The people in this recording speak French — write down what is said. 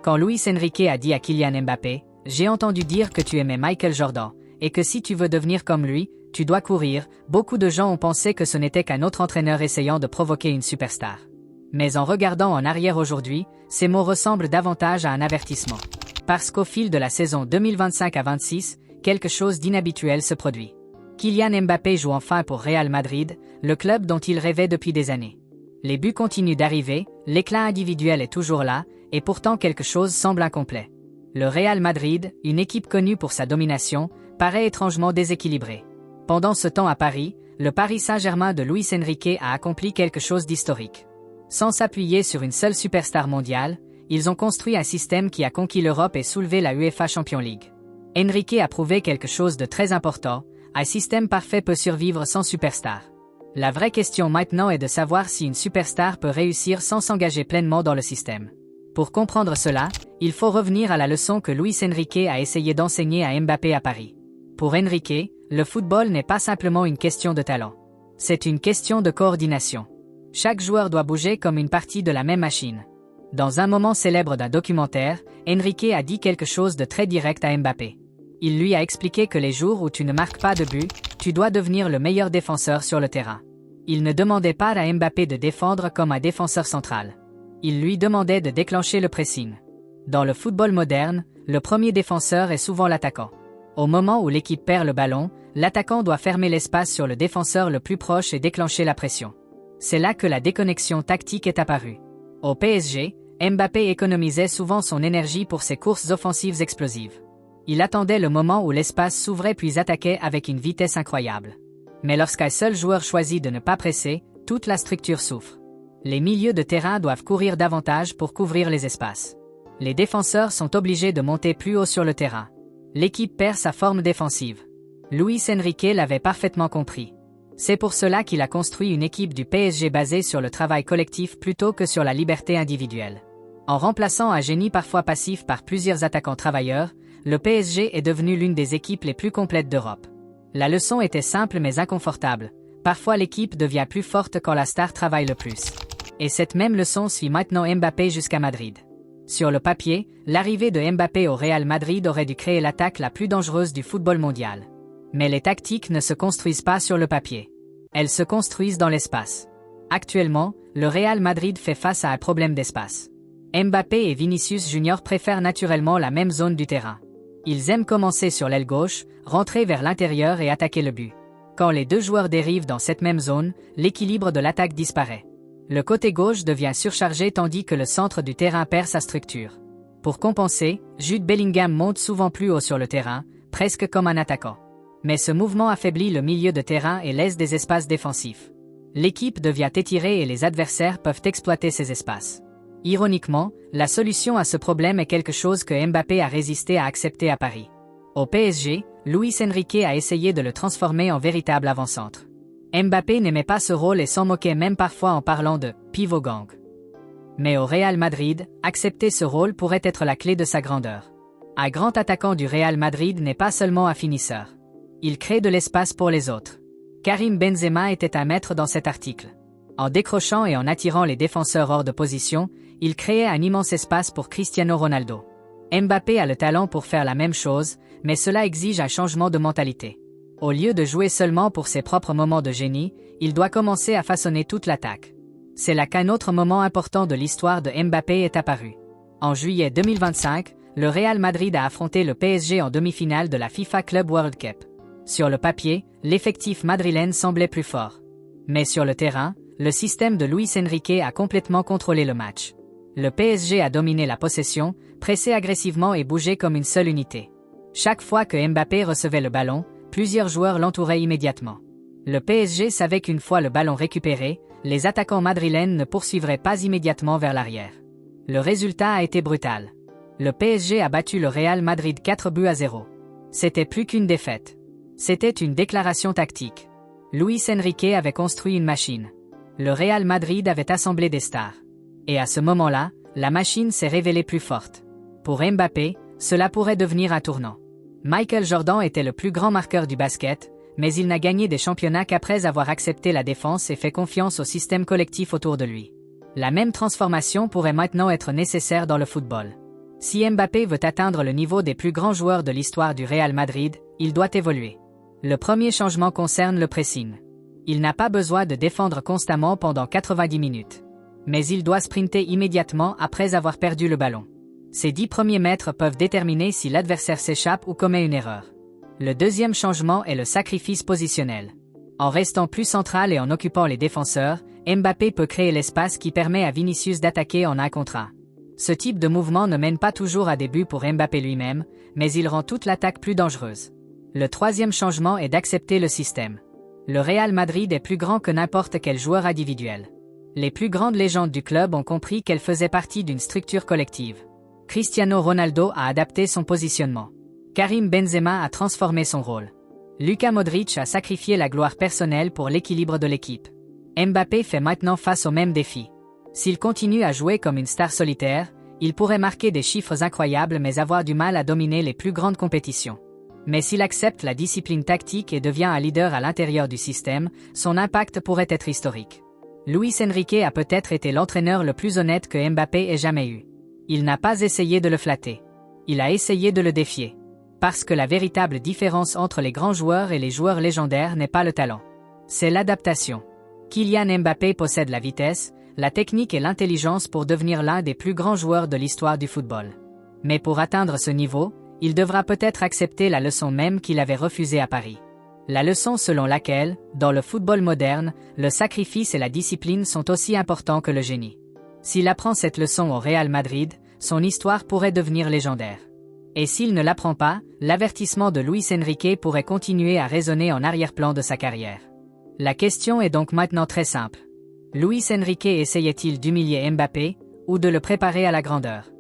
Quand Luis Enrique a dit à Kylian Mbappé, « J'ai entendu dire que tu aimais Michael Jordan, et que si tu veux devenir comme lui, tu dois courir », beaucoup de gens ont pensé que ce n'était qu'un autre entraîneur essayant de provoquer une superstar. Mais en regardant en arrière aujourd'hui, ces mots ressemblent davantage à un avertissement. Parce qu'au fil de la saison 2025 à 26, quelque chose d'inhabituel se produit. Kylian Mbappé joue enfin pour Real Madrid, le club dont il rêvait depuis des années. Les buts continuent d'arriver, l'éclat individuel est toujours là, et pourtant quelque chose semble incomplet. Le Real Madrid, une équipe connue pour sa domination, paraît étrangement déséquilibré. Pendant ce temps à Paris, le Paris Saint-Germain de Luis Enrique a accompli quelque chose d'historique. Sans s'appuyer sur une seule superstar mondiale, ils ont construit un système qui a conquis l'Europe et soulevé la UEFA Champions League. Enrique a prouvé quelque chose de très important, un système parfait peut survivre sans superstar. La vraie question maintenant est de savoir si une superstar peut réussir sans s'engager pleinement dans le système. Pour comprendre cela, il faut revenir à la leçon que Luis Enrique a essayé d'enseigner à Mbappé à Paris. Pour Enrique, le football n'est pas simplement une question de talent. C'est une question de coordination. Chaque joueur doit bouger comme une partie de la même machine. Dans un moment célèbre d'un documentaire, Enrique a dit quelque chose de très direct à Mbappé. Il lui a expliqué que les jours où tu ne marques pas de but, tu dois devenir le meilleur défenseur sur le terrain. Il ne demandait pas à Mbappé de défendre comme un défenseur central. Il lui demandait de déclencher le pressing. Dans le football moderne, le premier défenseur est souvent l'attaquant. Au moment où l'équipe perd le ballon, l'attaquant doit fermer l'espace sur le défenseur le plus proche et déclencher la pression. C'est là que la déconnexion tactique est apparue. Au PSG, Mbappé économisait souvent son énergie pour ses courses offensives explosives. Il attendait le moment où l'espace s'ouvrait puis attaquait avec une vitesse incroyable. Mais lorsqu'un seul joueur choisit de ne pas presser, toute la structure souffre. Les milieux de terrain doivent courir davantage pour couvrir les espaces. Les défenseurs sont obligés de monter plus haut sur le terrain. L'équipe perd sa forme défensive. Luis Enrique l'avait parfaitement compris. C'est pour cela qu'il a construit une équipe du PSG basée sur le travail collectif plutôt que sur la liberté individuelle. En remplaçant un génie parfois passif par plusieurs attaquants travailleurs, le PSG est devenu l'une des équipes les plus complètes d'Europe. La leçon était simple mais inconfortable. Parfois l'équipe devient plus forte quand la star travaille le plus. Et cette même leçon suit maintenant Mbappé jusqu'à Madrid. Sur le papier, l'arrivée de Mbappé au Real Madrid aurait dû créer l'attaque la plus dangereuse du football mondial. Mais les tactiques ne se construisent pas sur le papier. Elles se construisent dans l'espace. Actuellement, le Real Madrid fait face à un problème d'espace. Mbappé et Vinicius Junior préfèrent naturellement la même zone du terrain. Ils aiment commencer sur l'aile gauche, rentrer vers l'intérieur et attaquer le but. Quand les deux joueurs dérivent dans cette même zone, l'équilibre de l'attaque disparaît. Le côté gauche devient surchargé tandis que le centre du terrain perd sa structure. Pour compenser, Jude Bellingham monte souvent plus haut sur le terrain, presque comme un attaquant. Mais ce mouvement affaiblit le milieu de terrain et laisse des espaces défensifs. L'équipe devient étirée et les adversaires peuvent exploiter ces espaces. Ironiquement, la solution à ce problème est quelque chose que Mbappé a résisté à accepter à Paris. Au PSG, Luis Enrique a essayé de le transformer en véritable avant-centre. Mbappé n'aimait pas ce rôle et s'en moquait même parfois en parlant de « pivot gang ». Mais au Real Madrid, accepter ce rôle pourrait être la clé de sa grandeur. Un grand attaquant du Real Madrid n'est pas seulement un finisseur. Il crée de l'espace pour les autres. Karim Benzema était un maître dans cet article. En décrochant et en attirant les défenseurs hors de position, il créait un immense espace pour Cristiano Ronaldo. Mbappé a le talent pour faire la même chose, mais cela exige un changement de mentalité. Au lieu de jouer seulement pour ses propres moments de génie, il doit commencer à façonner toute l'attaque. C'est là qu'un autre moment important de l'histoire de Mbappé est apparu. En juillet 2025, le Real Madrid a affronté le PSG en demi-finale de la FIFA Club World Cup. Sur le papier, l'effectif madrilène semblait plus fort. Mais sur le terrain, le système de Luis Enrique a complètement contrôlé le match. Le PSG a dominé la possession, pressé agressivement et bougé comme une seule unité. Chaque fois que Mbappé recevait le ballon, plusieurs joueurs l'entouraient immédiatement. Le PSG savait qu'une fois le ballon récupéré, les attaquants madrilènes ne poursuivraient pas immédiatement vers l'arrière. Le résultat a été brutal. Le PSG a battu le Real Madrid 4-0. C'était plus qu'une défaite. C'était une déclaration tactique. Luis Enrique avait construit une machine. Le Real Madrid avait assemblé des stars. Et à ce moment-là, la machine s'est révélée plus forte. Pour Mbappé, cela pourrait devenir un tournant. Michael Jordan était le plus grand marqueur du basket, mais il n'a gagné des championnats qu'après avoir accepté la défense et fait confiance au système collectif autour de lui. La même transformation pourrait maintenant être nécessaire dans le football. Si Mbappé veut atteindre le niveau des plus grands joueurs de l'histoire du Real Madrid, il doit évoluer. Le premier changement concerne le pressing. Il n'a pas besoin de défendre constamment pendant 90 minutes. Mais il doit sprinter immédiatement après avoir perdu le ballon. Ces 10 premiers mètres peuvent déterminer si l'adversaire s'échappe ou commet une erreur. Le deuxième changement est le sacrifice positionnel. En restant plus central et en occupant les défenseurs, Mbappé peut créer l'espace qui permet à Vinicius d'attaquer en 1 contre 1. Ce type de mouvement ne mène pas toujours à des buts pour Mbappé lui-même, mais il rend toute l'attaque plus dangereuse. Le troisième changement est d'accepter le système. Le Real Madrid est plus grand que n'importe quel joueur individuel. Les plus grandes légendes du club ont compris qu'elle faisait partie d'une structure collective. Cristiano Ronaldo a adapté son positionnement. Karim Benzema a transformé son rôle. Luka Modric a sacrifié la gloire personnelle pour l'équilibre de l'équipe. Mbappé fait maintenant face au même défi. S'il continue à jouer comme une star solitaire, il pourrait marquer des chiffres incroyables mais avoir du mal à dominer les plus grandes compétitions. Mais s'il accepte la discipline tactique et devient un leader à l'intérieur du système, son impact pourrait être historique. Luis Enrique a peut-être été l'entraîneur le plus honnête que Mbappé ait jamais eu. Il n'a pas essayé de le flatter. Il a essayé de le défier. Parce que la véritable différence entre les grands joueurs et les joueurs légendaires n'est pas le talent. C'est l'adaptation. Kylian Mbappé possède la vitesse, la technique et l'intelligence pour devenir l'un des plus grands joueurs de l'histoire du football. Mais pour atteindre ce niveau, il devra peut-être accepter la leçon même qu'il avait refusée à Paris. La leçon selon laquelle, dans le football moderne, le sacrifice et la discipline sont aussi importants que le génie. S'il apprend cette leçon au Real Madrid, son histoire pourrait devenir légendaire. Et s'il ne l'apprend pas, l'avertissement de Luis Enrique pourrait continuer à résonner en arrière-plan de sa carrière. La question est donc maintenant très simple. Luis Enrique essayait-il d'humilier Mbappé, ou de le préparer à la grandeur ?